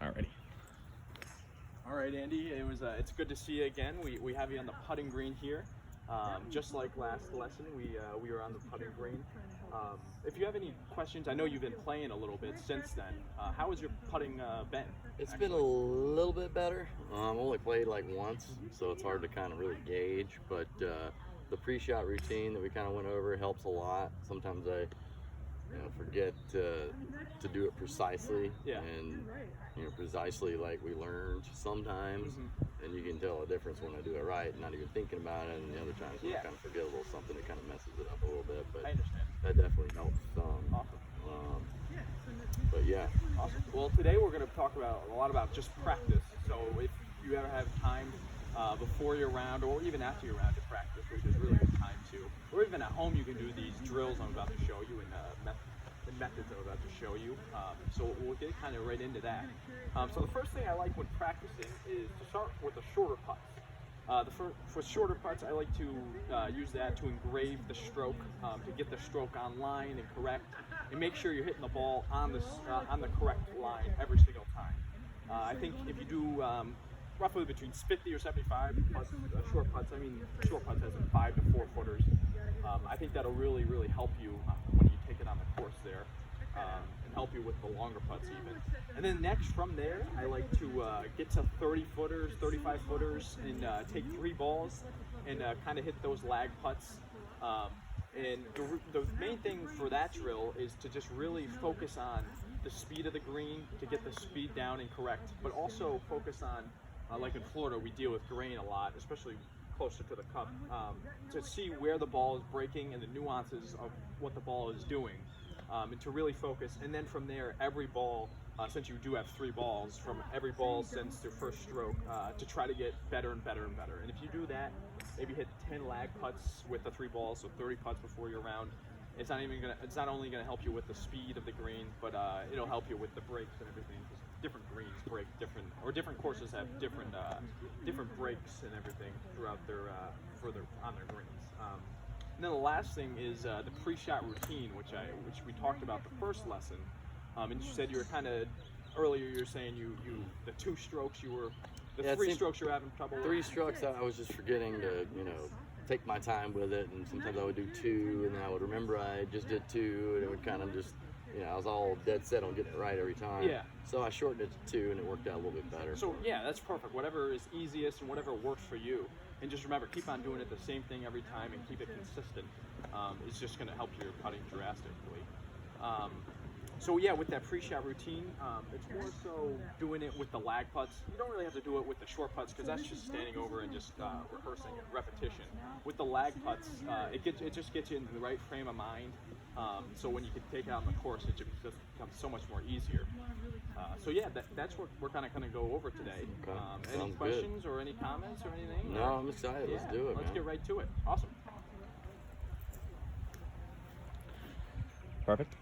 Alrighty. All right, Andy. It's good to see you again. We have you on the putting green here. Just like last lesson, we were on the putting green. If you have any questions, I know you've been playing a little bit since then. How has your putting been? It's been a little bit better. I've only played like once, so it's hard to kind of really gauge. But the pre-shot routine that we kind of went over helps a lot. Sometimes I, forget to do it precisely, Yeah. and precisely like we learned sometimes. And you can tell a difference when I do it right, not even thinking about it, and the other times when I kind of forget a little something, it kind of messes it up a little bit. But I understand. that definitely helps some. Awesome. But yeah. Awesome. Well, today we're going to talk a lot about just practice. So if you ever have time before your round or even after your round to practice, which is really good time to, or even at home, you can do these drills I'm about to show you and the methods I'm about to show you. So we'll get kind of right into that. So the first thing I like when practicing is to start with the shorter putts. For shorter putts, I like to use that to engrave the stroke, to get the stroke on line and correct, and make sure you're hitting the ball on the correct line every single time. I think if you do roughly between 50 or 75 plus short putts, I mean short putts as in 5 to 4 footers, I think that'll really help you when you take it on the course there, and help you with the longer putts even. And then next from there, I like to get to 30 footers, 35 footers, and take 3 balls and kind of hit those lag putts. And the main thing for that drill is to just really focus on the speed of the green, to get the speed down and correct, but also focus on, like in Florida, we deal with grain a lot, especially closer to the cup, to see where the ball is breaking and the nuances of what the ball is doing, and to really focus. And then from there, every ball, since you do have 3 balls, from every ball since your first stroke, to try to get better and better and better. And if you do that, maybe hit 10 lag putts with the 3 balls, so 30 putts before your round. It's not only gonna help you with the speed of the green, but it'll help you with the breaks and everything. Because different greens break different, or different courses have different breaks and everything throughout their further on their greens. And then the last thing is the pre-shot routine, which we talked about the first lesson. And you said you were kind of earlier. You're saying the 2 strokes the 3 strokes you were having trouble. 3 strokes, I was just forgetting to take my time with it, and sometimes I would do 2, and then I would remember I just did 2, and it would kind of just, I was all dead set on getting it right every time. Yeah. So I shortened it to 2, and it worked out a little bit better. So yeah, that's perfect. Whatever is easiest and whatever works for you. And just remember, keep on doing it the same thing every time and keep it consistent. It's just going to help your putting drastically. So yeah, with that pre-shot routine, it's more so doing it with the lag putts. You don't really have to do it with the short putts because that's just standing over and just rehearsing it, repetition. With the lag putts, it just gets you into the right frame of mind. So when you can take it out on the course, it just becomes so much more easier. So yeah, that's what we're kind of going to go over today. Okay. Any questions or any comments or anything? No, I'm excited. Yeah, Let's do it, Let's man. get right to it. Awesome. Perfect.